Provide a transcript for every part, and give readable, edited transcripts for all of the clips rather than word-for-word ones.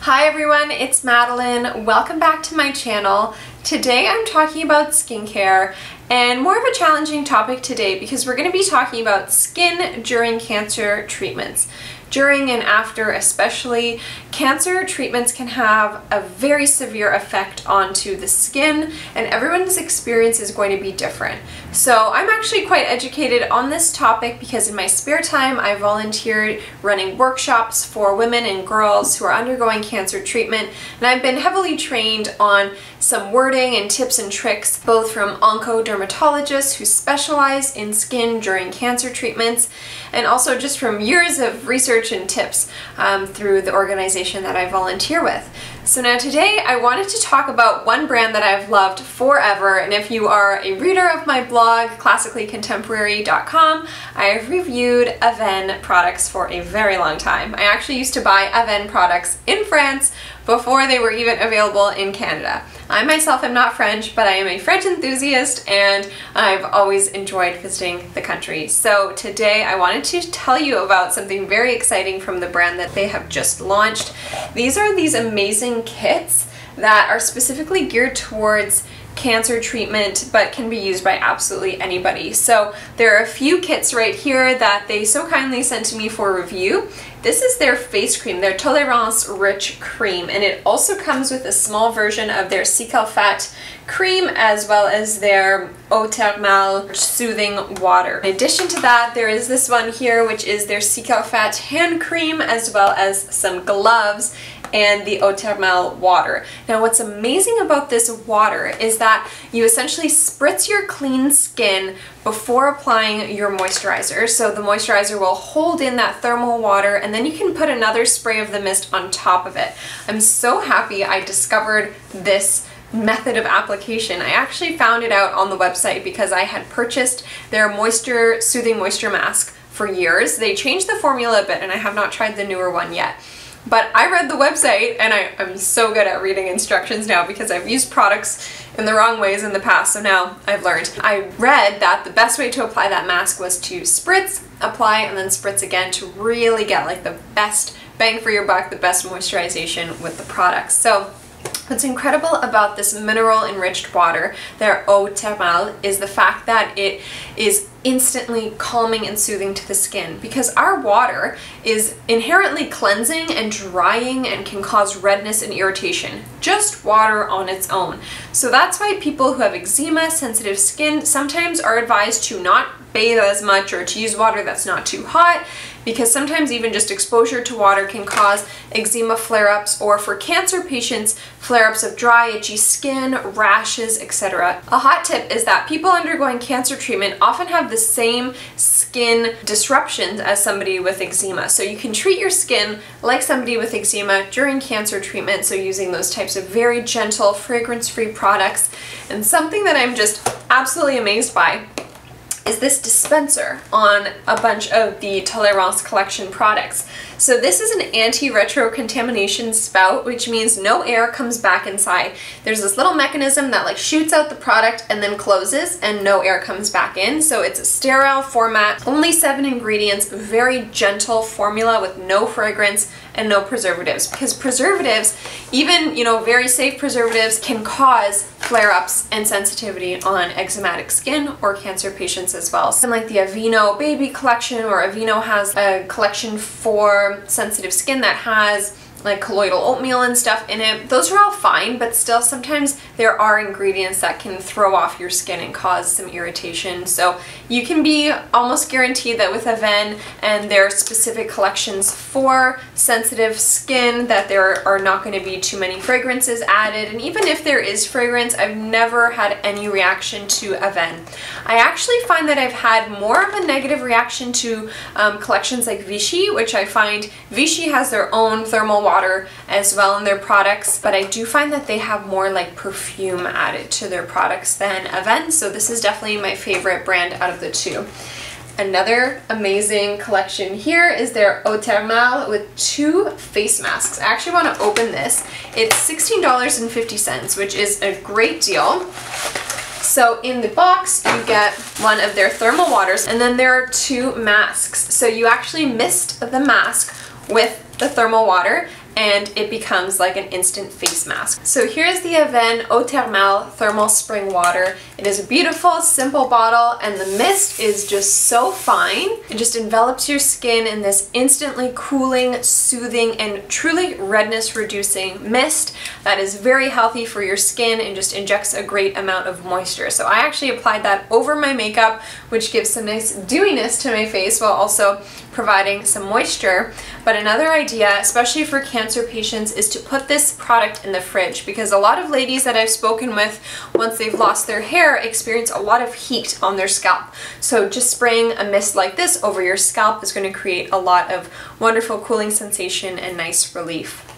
Hi everyone, it's Madeline. Welcome back to my channel. Today I'm talking about skincare and more of a challenging topic today because we're going to be talking about skin during cancer treatments. During and after especially, cancer treatments can have a very severe effect onto the skin and everyone's experience is going to be different. So I'm actually quite educated on this topic because in my spare time I volunteered running workshops for women and girls who are undergoing cancer treatment, and I've been heavily trained on some wording and tips and tricks both from oncodermatologists who specialize in skin during cancer treatments and also just from years of research and tips through the organization that I volunteer with. So now today I wanted to talk about one brand that I've loved forever, and if you are a reader of my blog, classicallycontemporary.com, I have reviewed Avène products for a very long time. I actually used to buy Avène products in France before they were even available in Canada. I myself am not French, but I am a French enthusiast and I've always enjoyed visiting the country. So today I wanted to tell you about something very exciting from the brand that they have just launched. These are these amazing kits that are specifically geared towards cancer treatment but can be used by absolutely anybody. So there are a few kits right here that they so kindly sent to me for review. This is their face cream, their Tolérance Rich Cream, and it also comes with a small version of their Cicatricate cream as well as their Otermell soothing water. In addition to that, there is this one here which is their Cicatricate hand cream as well as some gloves and the Otermell water. Now what's amazing about this water is that you essentially spritz your clean skin before applying your moisturizer. So the moisturizer will hold in that thermal water and then you can put another spray of the mist on top of it. I'm so happy I discovered this method of application. I actually found it out on the website because I had purchased their soothing moisture mask for years. They changed the formula a bit and I have not tried the newer one yet. But I read the website and I'm so good at reading instructions now because I've used products in the wrong ways in the past, so now I've learned. I read that the best way to apply that mask was to spritz, apply, and then spritz again to really get like the best bang for your buck, the best moisturization with the products. So what's incredible about this mineral enriched water, their Otermell, is the fact that it is instantly calming and soothing to the skin because our water is inherently cleansing and drying and can cause redness and irritation. Just water on its own. So that's why people who have eczema, sensitive skin, sometimes are advised to not bathe as much or to use water that's not too hot, because sometimes even just exposure to water can cause eczema flare-ups, or for cancer patients, flare-ups of dry, itchy skin, rashes, etc. A hot tip is that people undergoing cancer treatment often have the same skin disruptions as somebody with eczema. So you can treat your skin like somebody with eczema during cancer treatment, so using those types of very gentle, fragrance-free products. And something that I'm just absolutely amazed by is this dispenser on a bunch of the Tolérance collection products. So this is an anti-retro contamination spout, which means no air comes back inside. There's this little mechanism that like shoots out the product and then closes and no air comes back in. So it's a sterile format, only 7 ingredients, very gentle formula with no fragrance and no preservatives, because preservatives, even very safe preservatives, can cause flare-ups and sensitivity on eczematic skin or cancer patients as well. So like the Aveeno baby collection, or Aveeno has a collection for sensitive skin that has like colloidal oatmeal and stuff in it. Those are all fine, but still sometimes there are ingredients that can throw off your skin and cause some irritation. So you can be almost guaranteed that with Avène and their specific collections for sensitive skin that there are not going to be too many fragrances added. And even if there is fragrance, I've never had any reaction to Avène. I actually find that I've had more of a negative reaction to collections like Vichy, which I find Vichy has their own thermal water as well in their products, but I do find that they have more like perfume added to their products than Avène, so this is definitely my favorite brand out of the two. Another amazing collection here is their Otermell with 2 face masks. I actually want to open this. It's $16.50, which is a great deal. So in the box, you get one of their thermal waters, and then there are 2 masks. So you actually mist the mask with the thermal water, and it becomes like an instant face mask. So here's the Avène Otermell Thermal Spring Water. It is a beautiful, simple bottle, and the mist is just so fine. It just envelops your skin in this instantly cooling, soothing, and truly redness reducing mist that is very healthy for your skin and just injects a great amount of moisture. So I actually applied that over my makeup, which gives some nice dewiness to my face while also providing some moisture. But another idea, especially for cancer patients, is to put this product in the fridge, because a lot of ladies that I've spoken with, once they've lost their hair, experience a lot of heat on their scalp. So just spraying a mist like this over your scalp is going to create a lot of wonderful cooling sensation and nice relief.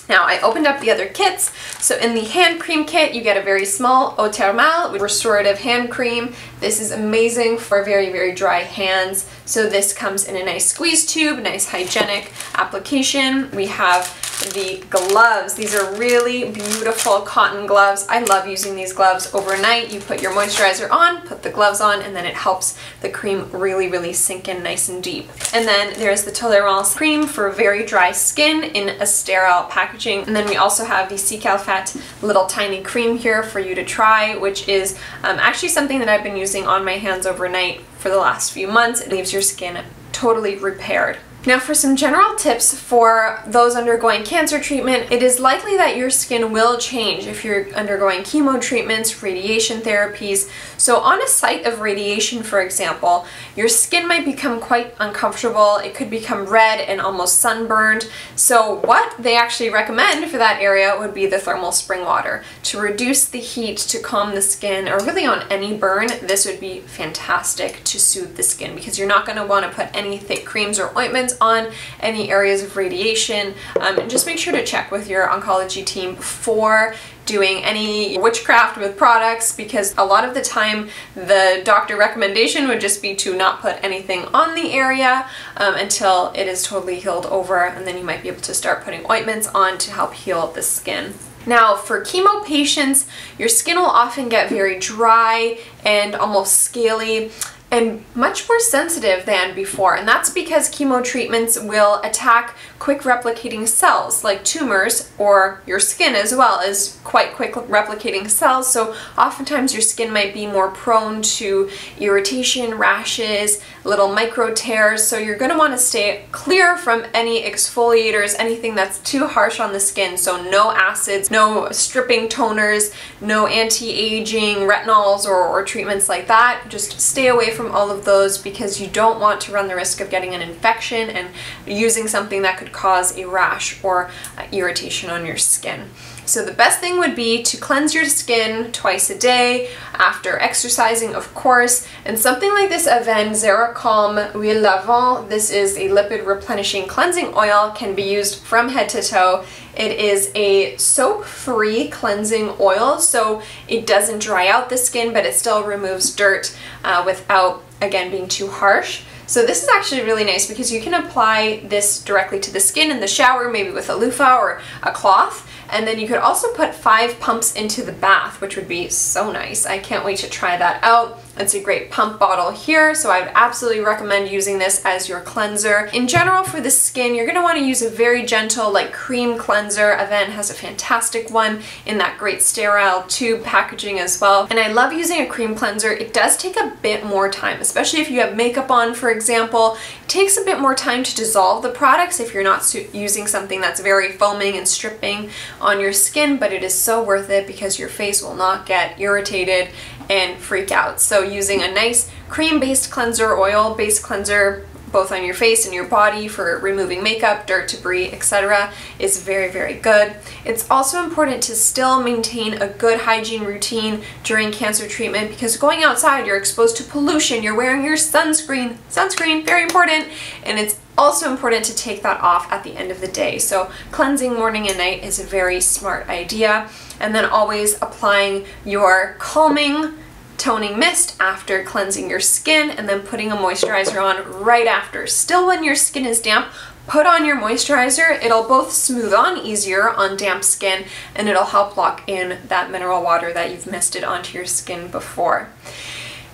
Now, I opened up the other kits. So in the hand cream kit, you get a very small Otermell restorative hand cream. This is amazing for very, very dry hands. So this comes in a nice squeeze tube, nice hygienic application. We have the gloves. These are really beautiful cotton gloves. I love using these gloves overnight. You put your moisturizer on, put the gloves on, and then it helps the cream really, really sink in nice and deep. And then there's the Tolerance cream for very dry skin in a sterile packaging. And then we also have the Cicatricate little tiny cream here for you to try, which is actually something that I've been using on my hands overnight for the last few months. It leaves your skin totally repaired. Now, for some general tips for those undergoing cancer treatment, it is likely that your skin will change if you're undergoing chemo treatments, radiation therapies. So on a site of radiation, for example, your skin might become quite uncomfortable. It could become red and almost sunburned. So what they actually recommend for that area would be the thermal spring water. To reduce the heat, to calm the skin, or really on any burn, this would be fantastic to soothe the skin, because you're not going to want to put any thick creams or ointments on any areas of radiation. And just make sure to check with your oncology team before doing any witchcraft with products, because a lot of the time the doctor recommendation would just be to not put anything on the area until it is totally healed over, and then you might be able to start putting ointments on to help heal the skin. Now, for chemo patients, your skin will often get very dry and almost scaly and much more sensitive than before, and that's because chemo treatments will attack quick replicating cells like tumors, or your skin as well is quite quick replicating cells, so oftentimes your skin might be more prone to irritation, rashes, little micro tears, so you're going to want to stay clear from any exfoliators, anything that's too harsh on the skin. So no acids, no stripping toners, no anti-aging retinols or treatments like that. Just stay away from all of those, because you don't want to run the risk of getting an infection and using something that could cause a rash or irritation on your skin. So the best thing would be to cleanse your skin twice a day, after exercising, of course, and something like this Avène Zeracalm Huile Lavant. This is a lipid replenishing cleansing oil, can be used from head to toe. It is a soap-free cleansing oil, so it doesn't dry out the skin, but it still removes dirt without, again, being too harsh. So this is actually really nice, because you can apply this directly to the skin in the shower, maybe with a loofah or a cloth. And then you could also put 5 pumps into the bath, which would be so nice. I can't wait to try that out. It's a great pump bottle here, so I would absolutely recommend using this as your cleanser. In general, for the skin, you're going to want to use a very gentle, like cream cleanser. Avène has a fantastic one in that great sterile tube packaging as well. And I love using a cream cleanser. It does take a bit more time, especially if you have makeup on, for example. It takes a bit more time to dissolve the products if you're not using something that's very foaming and stripping on your skin, but it is so worth it, because your face will not get irritated and freak out. So using a nice cream-based cleanser, oil-based cleanser, both on your face and your body for removing makeup, dirt, debris, etc. is very, very good. It's also important to still maintain a good hygiene routine during cancer treatment, because going outside, you're exposed to pollution, you're wearing your sunscreen. Sunscreen, very important, and it's also important to take that off at the end of the day. So cleansing morning and night is a very smart idea. And then always applying your calming toning mist after cleansing your skin, and then putting a moisturizer on right after. Still, when your skin is damp, put on your moisturizer. It'll both smooth on easier on damp skin, and it'll help lock in that mineral water that you've misted onto your skin before.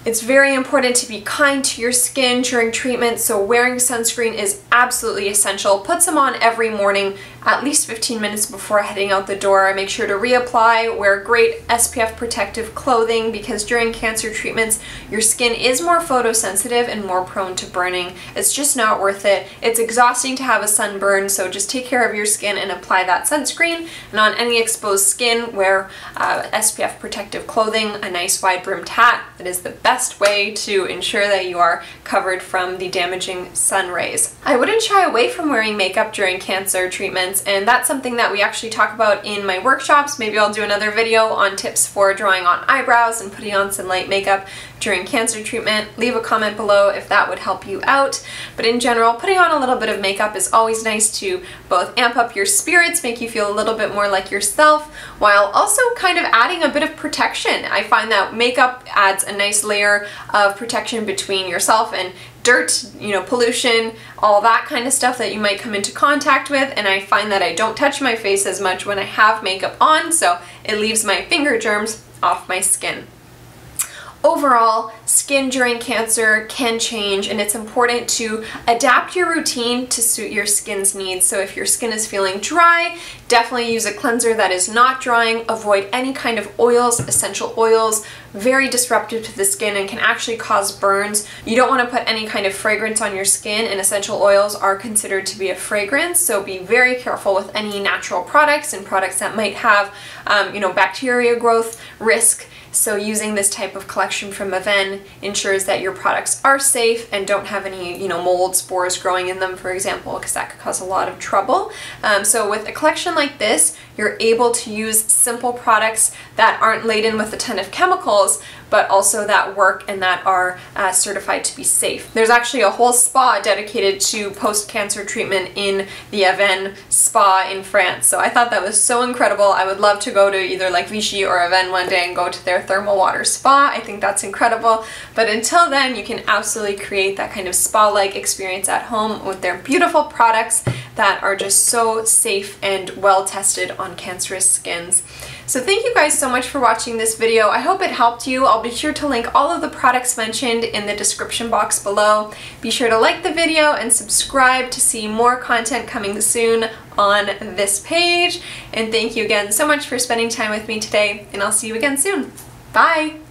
It's very important to be kind to your skin during treatment, so wearing sunscreen is absolutely essential. Put some on every morning, at least 15 minutes before heading out the door. Make sure to reapply, wear great SPF protective clothing because during cancer treatments, your skin is more photosensitive and more prone to burning. It's just not worth it. It's exhausting to have a sunburn, so just take care of your skin and apply that sunscreen. And on any exposed skin, wear SPF protective clothing, a nice wide brimmed hat. That is the best way to ensure that you are covered from the damaging sun rays. I wouldn't shy away from wearing makeup during cancer treatments, and that's something that we actually talk about in my workshops. Maybe I'll do another video on tips for drawing on eyebrows and putting on some light makeup during cancer treatment. Leave a comment below if that would help you out. But in general, putting on a little bit of makeup is always nice to both amp up your spirits, make you feel a little bit more like yourself, while also kind of adding a bit of protection. I find that makeup adds a nice layer of protection between yourself and dirt, pollution, all that kind of stuff that you might come into contact with, and I find that I don't touch my face as much when I have makeup on, so it leaves my finger germs off my skin. Overall, skin during cancer can change, and it's important to adapt your routine to suit your skin's needs. So if your skin is feeling dry, definitely use a cleanser that is not drying. Avoid any kind of oils, essential oils, very disruptive to the skin and can actually cause burns. You don't want to put any kind of fragrance on your skin, and essential oils are considered to be a fragrance, so be very careful with any natural products and products that might have bacteria growth risk. So using this type of collection from Aven ensures that your products are safe and don't have any, mold spores growing in them, for example, because that could cause a lot of trouble. So with a collection like this, you're able to use simple products that aren't laden with a ton of chemicals, but also that work and that are certified to be safe. There's actually a whole spa dedicated to post-cancer treatment in the Aven spa in France. So I thought that was so incredible. I would love to go to either like Vichy or Aven one day and go to their thermal water spa. I think that's incredible. But until then, you can absolutely create that kind of spa-like experience at home with their beautiful products that are just so safe and well tested on cancerous skins. So thank you guys so much for watching this video. I hope it helped you. I'll be sure to link all of the products mentioned in the description box below. Be sure to like the video and subscribe to see more content coming soon on this page. And thank you again so much for spending time with me today, and I'll see you again soon. Bye!